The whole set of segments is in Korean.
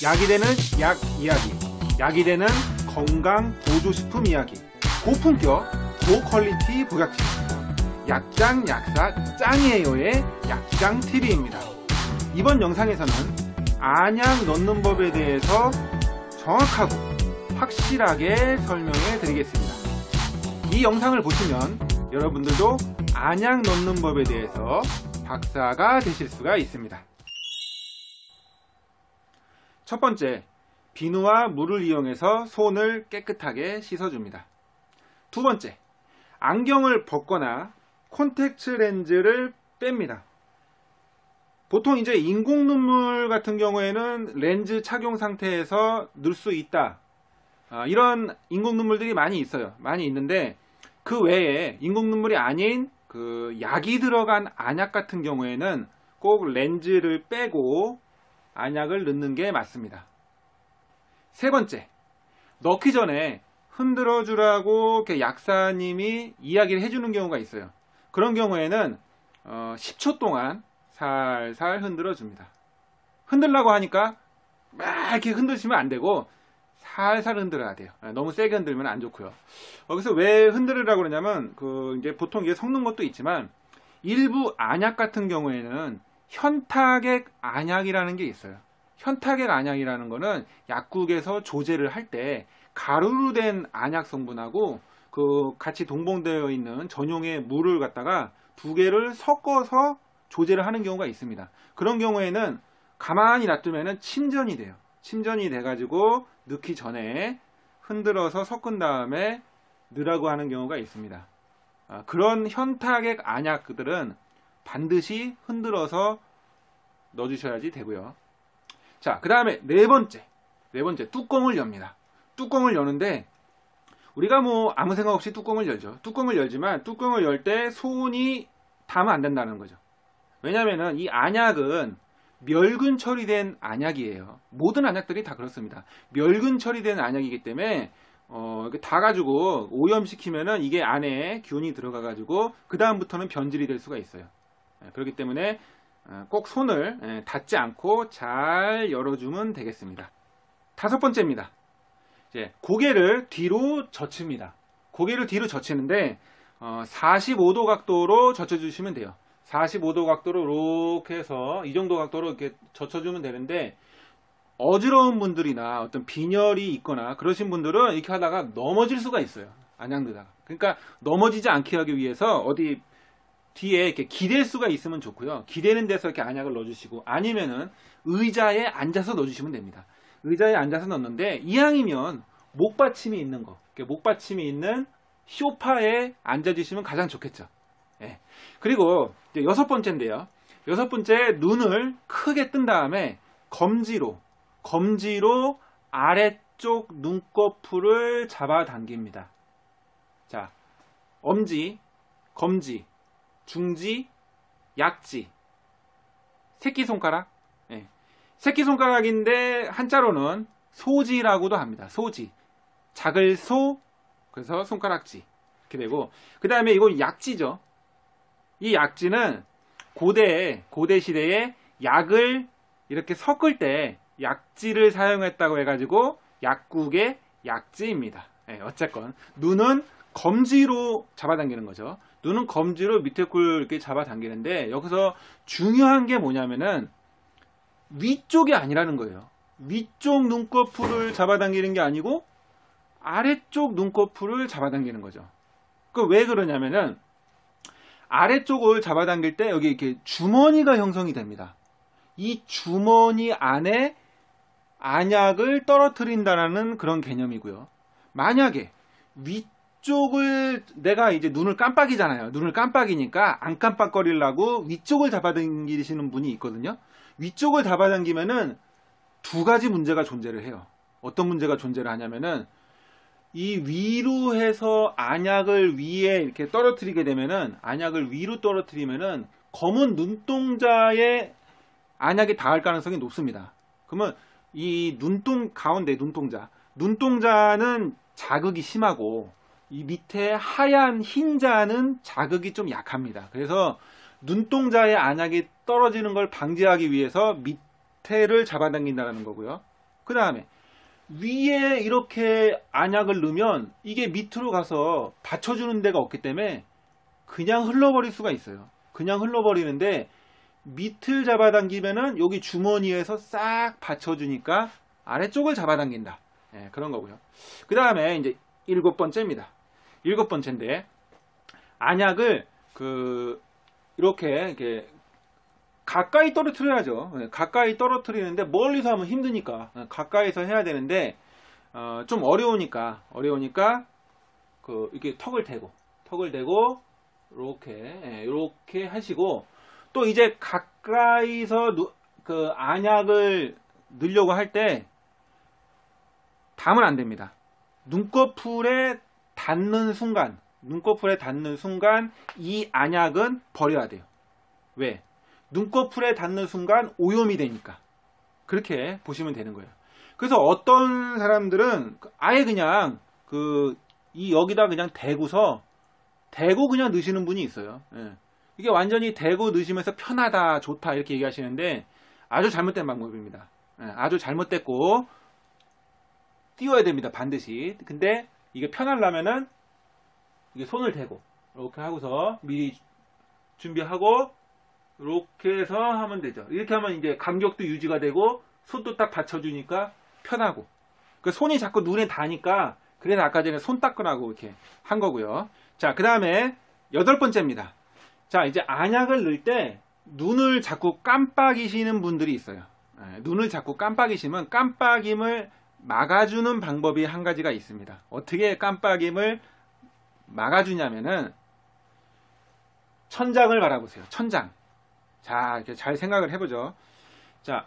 약이 되는 약 이야기, 약이 되는 건강 보조식품 이야기, 고품격 고퀄리티 보약질, 약장 약사 짱이에요의 약장TV입니다. 이번 영상에서는 안약 넣는 법에 대해서 정확하고 확실하게 설명해 드리겠습니다. 이 영상을 보시면 여러분들도 안약 넣는 법에 대해서 박사가 되실 수가 있습니다. 첫 번째, 비누와 물을 이용해서 손을 깨끗하게 씻어줍니다. 두 번째, 안경을 벗거나 콘택트 렌즈를 뺍니다. 보통 이제 인공 눈물 같은 경우에는 렌즈 착용 상태에서 넣을 수 있다. 이런 인공 눈물들이 많이 있어요. 많이 있는데 그 외에 인공 눈물이 아닌 그 약이 들어간 안약 같은 경우에는 꼭 렌즈를 빼고 안약을 넣는 게 맞습니다. 세 번째, 넣기 전에 흔들어 주라고 약사님이 이야기를 해주는 경우가 있어요. 그런 경우에는 10초 동안 살살 흔들어 줍니다. 흔들라고 하니까 막 이렇게 흔드시면 안 되고 살살 흔들어야 돼요. 너무 세게 흔들면 안 좋고요. 그래서 왜 흔들으라고 그러냐면 이제 보통 이게 섞는 것도 있지만 일부 안약 같은 경우에는 현타액 안약이라는 게 있어요. 현타액 안약이라는 거는 약국에서 조제를 할 때 가루로 된 안약 성분하고 같이 동봉되어 있는 전용의 물을 갖다가 두 개를 섞어서 조제를 하는 경우가 있습니다. 그런 경우에는 가만히 놔두면 침전이 돼요. 침전이 돼가지고 넣기 전에 흔들어서 섞은 다음에 넣으라고 하는 경우가 있습니다. 그런 현타액 안약들은 반드시 흔들어서 넣어주셔야지 되고요. 자, 그 다음에 네 번째, 뚜껑을 엽니다. 뚜껑을 여는데 우리가 아무 생각 없이 뚜껑을 열죠. 뚜껑을 열지만 뚜껑을 열 때 손이 닿으면 안 된다는 거죠. 왜냐면은 이 안약은 멸균 처리된 안약이에요. 모든 안약들이 다 그렇습니다. 멸균 처리된 안약이기 때문에 다 가지고 오염시키면은 이게 안에 균이 들어가 가지고 그 다음부터는 변질이 될 수가 있어요. 그렇기 때문에 꼭 손을 닿지 않고 잘 열어주면 되겠습니다. 다섯 번째입니다. 이제 고개를 뒤로 젖힙니다. 고개를 뒤로 젖히는데 45도 각도로 젖혀주시면 돼요. 45도 각도로 이렇게 해서 이 정도 각도로 이렇게 젖혀주면 되는데 어지러운 분들이나 어떤 빈혈이 있거나 그러신 분들은 이렇게 하다가 넘어질 수가 있어요. 안약 넣다가. 그러니까 넘어지지 않게 하기 위해서 어디 뒤에 이렇게 기댈 수가 있으면 좋고요. 기대는 데서 이렇게 안약을 넣어주시고 아니면은 의자에 앉아서 넣어주시면 됩니다. 의자에 앉아서 넣는데 이왕이면 목받침이 있는 거, 목받침이 있는 소파에 앉아주시면 가장 좋겠죠. 예. 그리고 이제 여섯 번째인데요. 여섯 번째, 눈을 크게 뜬 다음에 검지로 아래쪽 눈꺼풀을 잡아당깁니다. 자, 엄지, 검지, 중지, 약지, 새끼손가락. 예. 새끼손가락인데 한자로는 소지라고도 합니다. 소지. 작을 소, 그래서 손가락지. 이렇게 되고, 그 다음에 이건 약지죠. 이 약지는 고대 시대에 약을 이렇게 섞을 때 약지를 사용했다고 해가지고 약국의 약지입니다. 네, 어쨌건 눈은 검지로 잡아당기는 거죠. 눈은 검지로 밑에 꿀 이렇게 잡아당기는데 여기서 중요한 게 뭐냐면은 위쪽이 아니라는 거예요. 위쪽 눈꺼풀을 잡아당기는 게 아니고 아래쪽 눈꺼풀을 잡아당기는 거죠. 왜 그러냐면은 아래쪽을 잡아당길 때 여기 이렇게 주머니가 형성이 됩니다. 이 주머니 안에 안약을 떨어뜨린다는 그런 개념이고요. 만약에 위쪽을 내가 이제 눈을 깜빡이잖아요. 눈을 깜빡이니까 안 깜빡거리려고 위쪽을 잡아당기시는 분이 있거든요. 위쪽을 잡아당기면은 두 가지 문제가 존재를 해요. 어떤 문제가 존재를 하냐면은 이 위로 해서 안약을 위에 이렇게 떨어뜨리게 되면은 안약을 위로 떨어뜨리면은 검은 눈동자에 안약이 닿을 가능성이 높습니다. 그러면 이 가운데 눈동자는 자극이 심하고 이 밑에 하얀 흰자는 자극이 좀 약합니다. 그래서 눈동자에 안약이 떨어지는 걸 방지하기 위해서 밑에를 잡아당긴다는 거고요. 그 다음에 위에 이렇게 안약을 넣으면 이게 밑으로 가서 받쳐주는 데가 없기 때문에 그냥 흘러버릴 수가 있어요. 그냥 흘러버리는데 밑을 잡아당기면은 여기 주머니에서 싹 받쳐주니까 아래쪽을 잡아당긴다. 예, 그런 거고요. 그 다음에 이제 7번째입니다. 7번째인데 안약을 이렇게 가까이 떨어뜨려야죠. 예, 가까이 떨어뜨리는데 멀리서 하면 힘드니까 가까이서 해야 되는데 좀 어려우니까 이렇게 턱을 대고 이렇게 하시고 또 이제 가까이서 그 안약을 넣으려고 할 때 담으면 안 됩니다. 눈꺼풀에 닿는 순간 이 안약은 버려야 돼요. 왜? 눈꺼풀에 닿는 순간 오염이 되니까. 그렇게 보시면 되는 거예요. 그래서 어떤 사람들은 아예 그냥 여기다 그냥 대고 그냥 넣으시는 분이 있어요. 예. 이게 완전히 대고 넣으시면서 편하다, 좋다 이렇게 얘기하시는데 아주 잘못된 방법입니다. 예, 아주 잘못됐고 띄워야 됩니다. 반드시. 근데 이게 편하려면은 이게 손을 대고 이렇게 하고서 미리 준비하고 이렇게 해서 하면 되죠. 이렇게 하면 이제 간격도 유지가 되고 손도 딱 받쳐주니까 편하고 그 손이 자꾸 눈에 닿으니까 그래서 아까 전에 손 닦으라고 이렇게 한 거고요. 자, 그 다음에 8번째입니다. 자, 이제 안약을 넣을 때 눈을 자꾸 깜빡이시는 분들이 있어요. 눈을 자꾸 깜빡이시면 깜빡임을 막아주는 방법이 한 가지가 있습니다. 어떻게 깜빡임을 막아주냐면은 천장을 바라보세요. 천장. 자, 이렇게 잘 생각을 해보죠. 자,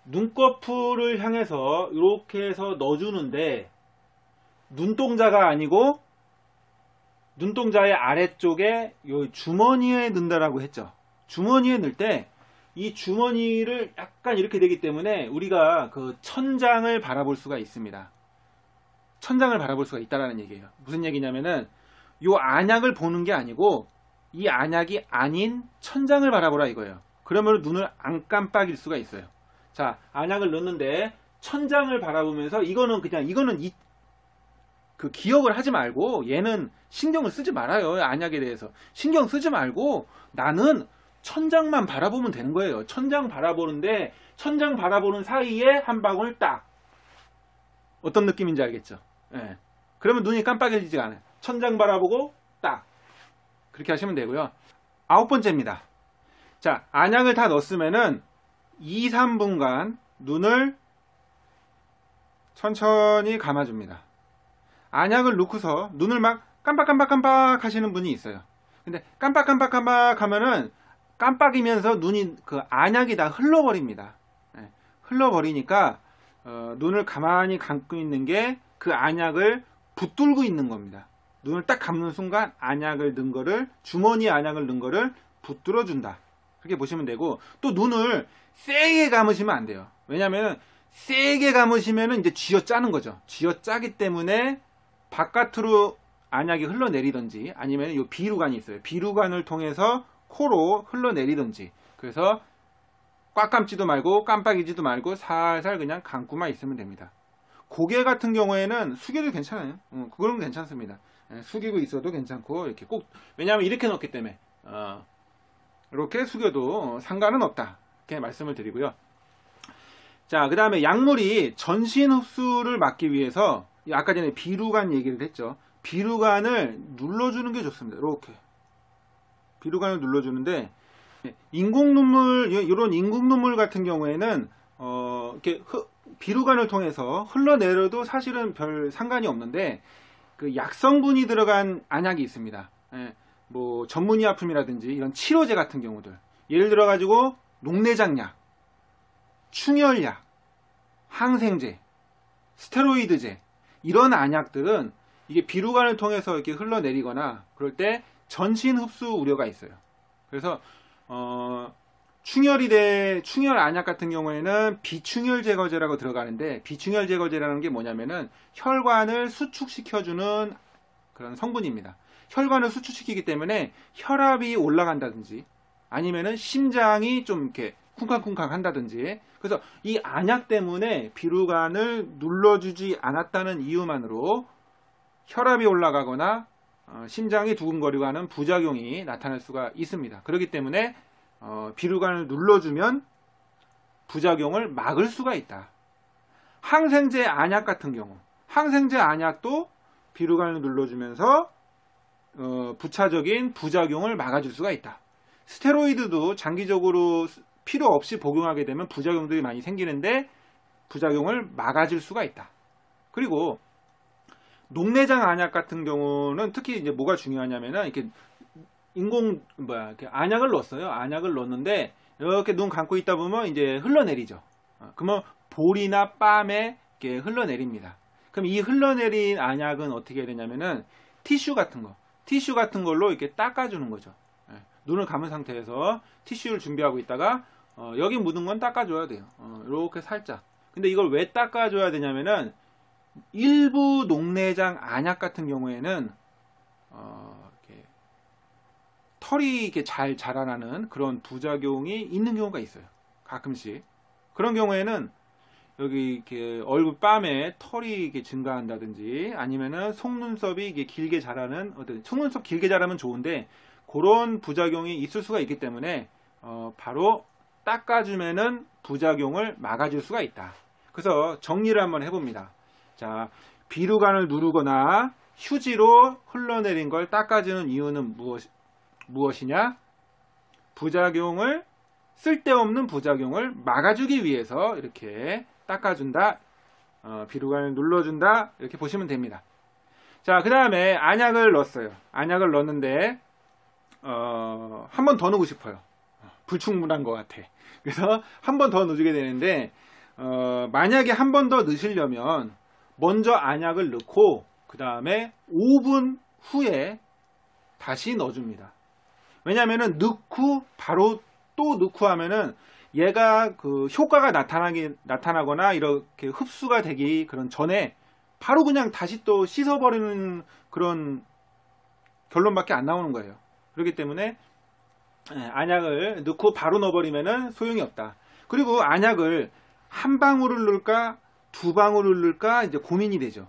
눈꺼풀을 향해서 이렇게 해서 넣어주는데 눈동자가 아니고 눈동자의 아래쪽에 요 주머니에 넣는다라고 했죠. 주머니에 넣을 때 이 주머니를 약간 이렇게 되기 때문에 우리가 그 천장을 바라볼 수가 있습니다. 천장을 바라볼 수가 있다라는 얘기예요. 무슨 얘기냐면은 요 안약을 보는 게 아니고 이 안약이 아닌 천장을 바라보라 이거예요. 그러면 눈을 안 깜빡일 수가 있어요. 자, 안약을 넣는데 천장을 바라보면서 이거는 기억을 하지 말고 얘는 신경을 쓰지 말아요. 안약에 대해서 신경 쓰지 말고 나는 천장만 바라보면 되는 거예요. 천장 바라보는데 천장 바라보는 사이에 한 방울 딱 어떤 느낌인지 알겠죠? 예. 그러면 눈이 깜빡이지가 않아요. 천장 바라보고 딱 그렇게 하시면 되고요. 9번째입니다. 자, 안약을 다 넣었으면은 2, 3분간 눈을 천천히 감아줍니다. 안약을 넣고서 눈을 막 깜빡깜빡깜빡 하시는 분이 있어요. 근데 깜빡깜빡깜빡 하면은 깜빡이면서 눈이 안약이 다 흘러버립니다. 예, 흘러버리니까 눈을 가만히 감고 있는 게 그 안약을 붙들고 있는 겁니다. 눈을 딱 감는 순간 안약을 넣은 거를 주머니에 안약을 넣은 거를 붙들어 준다. 그렇게 보시면 되고 또 눈을 세게 감으시면 안 돼요. 왜냐하면 세게 감으시면 이제 쥐어짜는 거죠. 쥐어짜기 때문에 바깥으로 안약이 흘러내리든지 아니면 이 비루관이 있어요. 비루관을 통해서 코로 흘러내리든지 그래서 꽉 감지도 말고 깜빡이지도 말고 살살 그냥 감고만 있으면 됩니다. 고개 같은 경우에는 숙여도 괜찮아요. 그건 괜찮습니다. 숙이고 있어도 괜찮고 이렇게 꼭 왜냐하면 이렇게 넣었기 때문에 이렇게 숙여도 상관은 없다. 이렇게 말씀을 드리고요. 자, 그 다음에 약물이 전신 흡수를 막기 위해서 아까 전에 비루관 얘기를 했죠. 비루관을 눌러주는 게 좋습니다. 이렇게 비루관을 눌러주는데 인공 눈물 이런 인공 눈물 같은 경우에는 이렇게 비루관을 통해서 흘러내려도 사실은 별 상관이 없는데 그 약성분이 들어간 안약이 있습니다. 뭐 전문의약품이라든지 이런 치료제 같은 경우들 예를 들어 가지고 녹내장약, 충혈약, 항생제, 스테로이드제 이런 안약들은 이게 비루관을 통해서 이렇게 흘러내리거나 그럴 때 전신 흡수 우려가 있어요. 그래서 충혈 안약 같은 경우에는 비충혈 제거제라고 들어가는데 비충혈 제거제라는 게 뭐냐면은 혈관을 수축시켜주는 그런 성분입니다. 혈관을 수축시키기 때문에 혈압이 올라간다든지 아니면은 심장이 좀 이렇게 쿵쾅쿵쾅 한다든지. 그래서 이 안약 때문에 비루간을 눌러주지 않았다는 이유만으로 혈압이 올라가거나 심장이 두근거리고 하는 부작용이 나타날 수가 있습니다. 그렇기 때문에 비루간을 눌러주면 부작용을 막을 수가 있다. 항생제 안약 같은 경우, 항생제 안약도 비루간을 눌러주면서 부차적인 부작용을 막아줄 수가 있다. 스테로이드도 장기적으로 필요 없이 복용하게 되면 부작용들이 많이 생기는데 부작용을 막아줄 수가 있다. 그리고 녹내장 안약 같은 경우는 특히 이제 뭐가 중요하냐면은 이렇게 이렇게 안약을 넣었어요. 안약을 넣었는데 이렇게 눈 감고 있다 보면 이제 흘러내리죠. 그러면 볼이나 뺨에 이렇게 흘러내립니다. 그럼 이 흘러내린 안약은 어떻게 해야 되냐면은 티슈 같은 걸로 이렇게 닦아주는 거죠. 눈을 감은 상태에서 티슈를 준비하고 있다가 여기 묻은 건 닦아줘야 돼요. 이렇게 살짝. 근데 이걸 왜 닦아줘야 되냐면은 일부 녹내장 안약 같은 경우에는 이렇게 털이 이렇게 잘 자라나는 그런 부작용이 있는 경우가 있어요. 가끔씩. 그런 경우에는 여기 이렇게 얼굴 뺨에 털이 이렇게 증가한다든지 아니면은 속눈썹이 이게 길게 자라는 속눈썹 길게 자라면 좋은데 그런 부작용이 있을 수가 있기 때문에 바로 닦아주면은 부작용을 막아줄 수가 있다. 그래서 정리를 한번 해봅니다. 자, 비루간을 누르거나 휴지로 흘러내린 걸 닦아주는 이유는 무엇이냐? 쓸데없는 부작용을 막아주기 위해서 이렇게 닦아준다, 비루간을 눌러준다, 이렇게 보시면 됩니다. 자, 그 다음에 안약을 넣었어요. 안약을 넣었는데 한 번 더 넣고 싶어요. 불충분한 것 같아. 그래서 한 번 더 넣어주게 되는데 만약에 한 번 더 넣으시려면 먼저 안약을 넣고 그 다음에 5분 후에 다시 넣어줍니다. 왜냐하면은 넣고 바로 또 넣고 하면은 얘가 그 효과가 나타나거나 이렇게 흡수가 되기 그런 전에 바로 그냥 다시 또 씻어버리는 그런 결론밖에 안 나오는 거예요. 그렇기 때문에 안약을 넣고 바로 넣어버리면은 소용이 없다. 그리고 안약을 한 방울을 넣을까 두 방울을 넣을까 이제 고민이 되죠.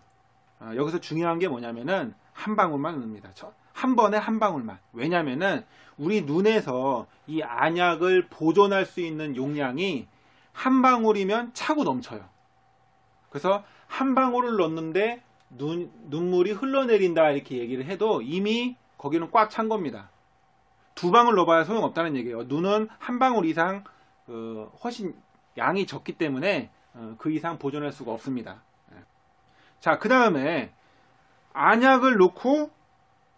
여기서 중요한 게 뭐냐면은 한 방울만 넣습니다. 한 번에 한 방울만. 왜냐면은 우리 눈에서 이 안약을 보존할 수 있는 용량이 한 방울이면 차고 넘쳐요. 그래서 한 방울을 넣는데 눈물이 흘러내린다 이렇게 얘기를 해도 이미 거기는 꽉 찬 겁니다. 두 방울 넣어봐야 소용없다는 얘기예요. 눈은 한 방울 이상 훨씬 양이 적기 때문에 그 이상 보존할 수가 없습니다. 자, 그 다음에 안약을 넣고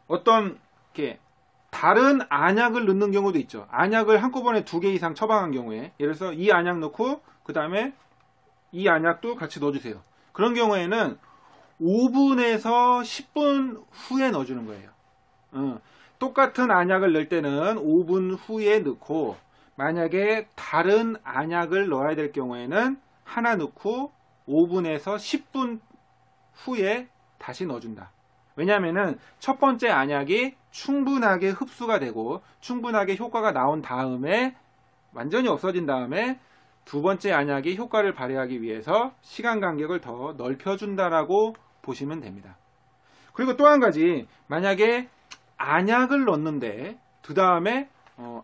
어떤 이렇게 다른 안약을 넣는 경우도 있죠. 안약을 한꺼번에 2개 이상 처방한 경우에 예를 들어서 이 안약 넣고 그 다음에 이 안약도 같이 넣어주세요. 그런 경우에는 5분에서 10분 후에 넣어주는 거예요. 똑같은 안약을 넣을 때는 5분 후에 넣고 만약에 다른 안약을 넣어야 될 경우에는 하나 넣고 5분에서 10분 후에 다시 넣어준다. 왜냐하면은 첫 번째 안약이 충분하게 흡수가 되고 충분하게 효과가 나온 다음에 완전히 없어진 다음에 두 번째 안약이 효과를 발휘하기 위해서 시간 간격을 더 넓혀준다라고 보시면 됩니다. 그리고 또 한 가지, 만약에 안약을 넣는데 그 다음에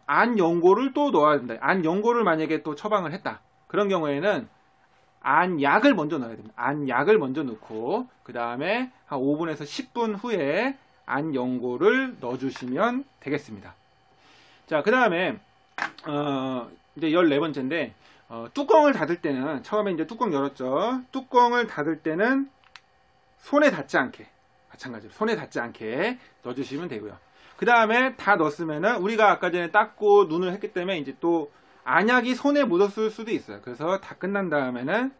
안 연고를 또 넣어야 된다. 안 연고를 만약에 또 처방을 했다. 그런 경우에는 안약을 먼저 넣어야 됩니다. 안약을 먼저 넣고 그 다음에 한 5분에서 10분 후에 안연고를 넣어주시면 되겠습니다. 자, 그 다음에 이제 14번째인데 뚜껑을 닫을 때는 처음에 이제 뚜껑 열었죠. 뚜껑을 닫을 때는 손에 닿지 않게, 마찬가지로 손에 닿지 않게 넣어주시면 되고요. 그 다음에 다 넣었으면은 우리가 아까 전에 닦고 눈을 했기 때문에 이제 또 안약이 손에 묻었을 수도 있어요. 그래서 다 끝난 다음에는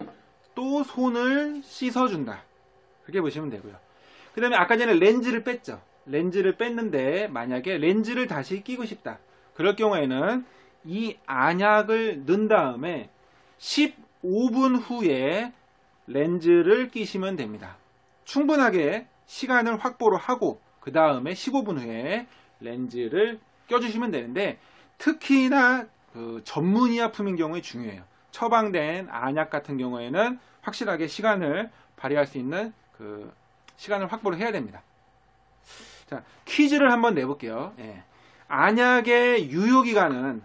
또 손을 씻어준다. 그렇게 보시면 되고요. 그 다음에 아까 전에 렌즈를 뺐죠. 렌즈를 뺐는데 만약에 렌즈를 다시 끼고 싶다. 그럴 경우에는 이 안약을 넣은 다음에 15분 후에 렌즈를 끼시면 됩니다. 충분하게 시간을 확보를 하고 그 다음에 15분 후에 렌즈를 껴주시면 되는데 특히나 그 전문의약품인 경우에 중요해요. 처방된 안약 같은 경우에는 확실하게 시간을 발휘할 수 있는 그 시간을 확보를 해야 됩니다. 자, 퀴즈를 한번 내볼게요. 예. 안약의 유효기간은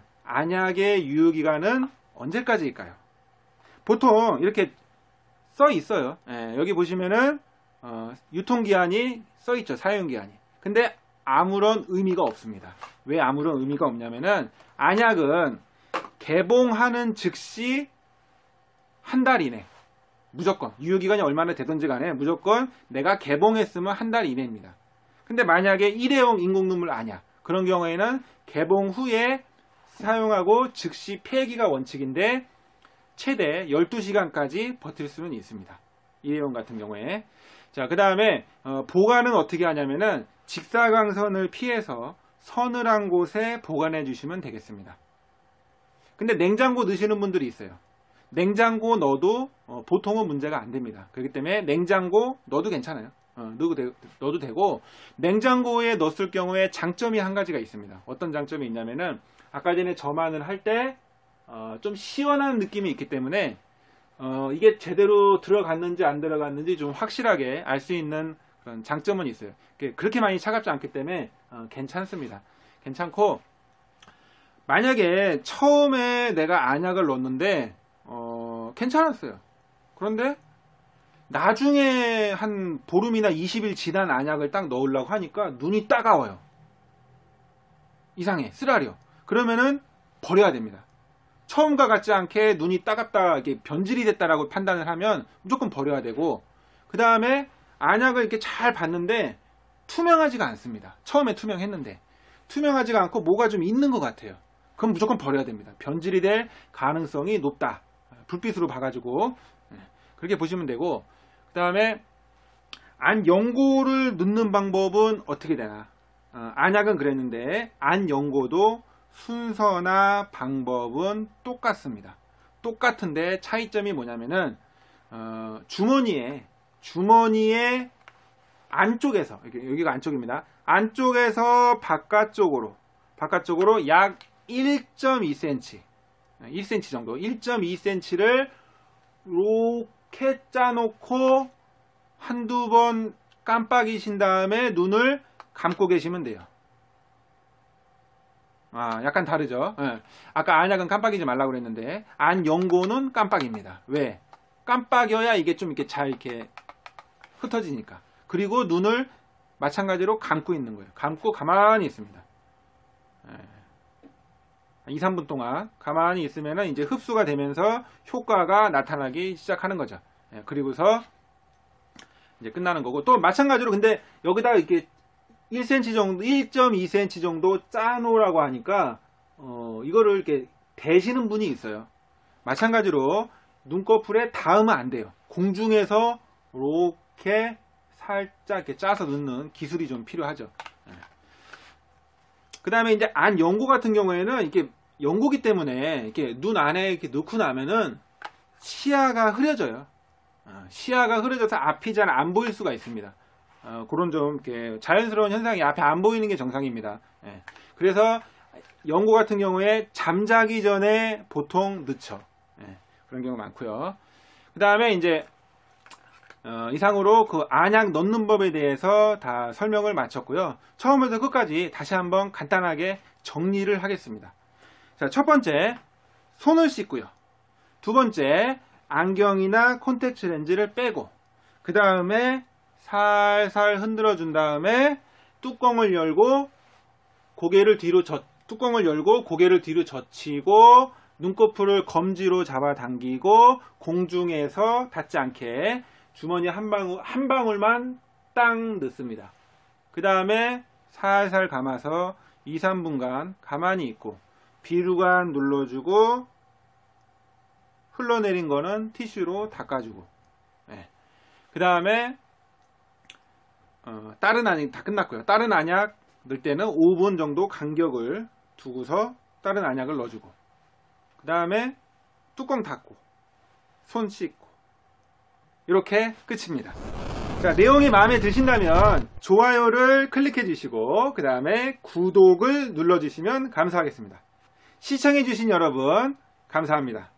언제까지일까요? 보통 이렇게 써 있어요. 예, 여기 보시면은 유통기한이 써 있죠. 사용기한이. 근데 아무런 의미가 없습니다. 왜 아무런 의미가 없냐면은 안약은 개봉하는 즉시 한 달 이내, 무조건 유효기간이 얼마나 되든지 간에 무조건 내가 개봉했으면 한 달 이내입니다. 근데 만약에 일회용 인공눈물 안약, 그런 경우에는 개봉 후에 사용하고 즉시 폐기가 원칙인데 최대 12시간까지 버틸 수는 있습니다. 일회용 같은 경우에. 자, 그 다음에 보관은 어떻게 하냐면은 직사광선을 피해서 서늘한 곳에 보관해 주시면 되겠습니다. 근데 냉장고 넣으시는 분들이 있어요. 냉장고 넣어도 보통은 문제가 안 됩니다. 그렇기 때문에 냉장고 넣어도 괜찮아요. 넣어도 되고, 냉장고에 넣었을 경우에 장점이 한 가지가 있습니다. 어떤 장점이 있냐면은 아까 전에 점안을 할 때 좀 시원한 느낌이 있기 때문에 이게 제대로 들어갔는지 안 들어갔는지 좀 확실하게 알 수 있는 그런 장점은 있어요. 그렇게 많이 차갑지 않기 때문에 괜찮습니다. 괜찮고, 만약에 처음에 내가 안약을 넣었는데 괜찮았어요. 그런데 나중에 한 보름이나 20일 지난 안약을 딱 넣으려고 하니까 눈이 따가워요. 이상해, 쓰라려. 그러면은 버려야 됩니다. 처음과 같지 않게 눈이 따갑다, 이렇게 변질이 됐다라고 판단을 하면 무조건 버려야 되고, 그 다음에 안약을 이렇게 잘 봤는데 투명하지가 않습니다. 처음에 투명했는데 투명하지가 않고 뭐가 좀 있는 것 같아요. 그럼 무조건 버려야 됩니다. 변질이 될 가능성이 높다. 불빛으로 봐가지고 그렇게 보시면 되고, 그 다음에 안연고를 넣는 방법은 어떻게 되나. 안약은 그랬는데 안연고도 순서나 방법은 똑같습니다. 똑같은데 차이점이 뭐냐면은 주머니에 안쪽에서, 여기가 안쪽입니다. 안쪽에서 바깥쪽으로 약 1.2cm, 1cm 정도, 1.2cm를 이렇게 짜놓고 한두 번 깜빡이신 다음에 눈을 감고 계시면 돼요. 약간 다르죠. 아까 안약은 깜빡이지 말라고 그랬는데 안연고는 깜빡입니다. 왜? 깜빡여야 이게 좀 이렇게 잘 이렇게 흩어지니까. 그리고 눈을 마찬가지로 감고 있는 거예요. 감고 가만히 있습니다. 2, 3분 동안 가만히 있으면 이제 흡수가 되면서 효과가 나타나기 시작하는 거죠. 그리고서 이제 끝나는 거고, 또 마찬가지로 근데 여기다 이렇게 1cm 정도, 1.2cm 정도 짜놓으라고 하니까 이거를 이렇게 대시는 분이 있어요. 마찬가지로 눈꺼풀에 닿으면 안 돼요. 공중에서 이렇게 살짝 이렇게 짜서 넣는 기술이 좀 필요하죠. 그 다음에 이제 안연고 같은 경우에는 이렇게 연고기 때문에 이렇게 눈 안에 이렇게 넣고 나면은 시야가 흐려져요. 시야가 흐려져서 앞이 잘 안 보일 수가 있습니다. 그런 좀 이렇게 자연스러운 현상이 앞에 안 보이는 게 정상입니다. 그래서 연고 같은 경우에 잠자기 전에 보통 넣죠. 그런 경우 많고요. 그 다음에 이제 이상으로 그 안약 넣는 법에 대해서 다 설명을 마쳤고요. 처음부터 끝까지 다시 한번 간단하게 정리를 하겠습니다. 자, 첫 번째, 손을 씻고요. 두 번째, 안경이나 콘택트 렌즈를 빼고, 그 다음에 살살 흔들어 준 다음에 뚜껑을 열고 고개를 뒤로 젖히고 눈꺼풀을 검지로 잡아당기고 공중에서 닿지 않게 주머니 한 방울만 딱 넣습니다. 그 다음에 살살 감아서 2, 3분간 가만히 있고 비루관 눌러주고 흘러내린 거는 티슈로 닦아주고, 그 다음에 다른 안약 다 끝났고요. 다른 안약 넣을 때는 5분 정도 간격을 두고서 다른 안약을 넣어주고, 그 다음에 뚜껑 닫고 손 씻고, 이렇게 끝입니다. 자, 내용이 마음에 드신다면 좋아요를 클릭해 주시고 그 다음에 구독을 눌러 주시면 감사하겠습니다. 시청해주신 여러분 감사합니다.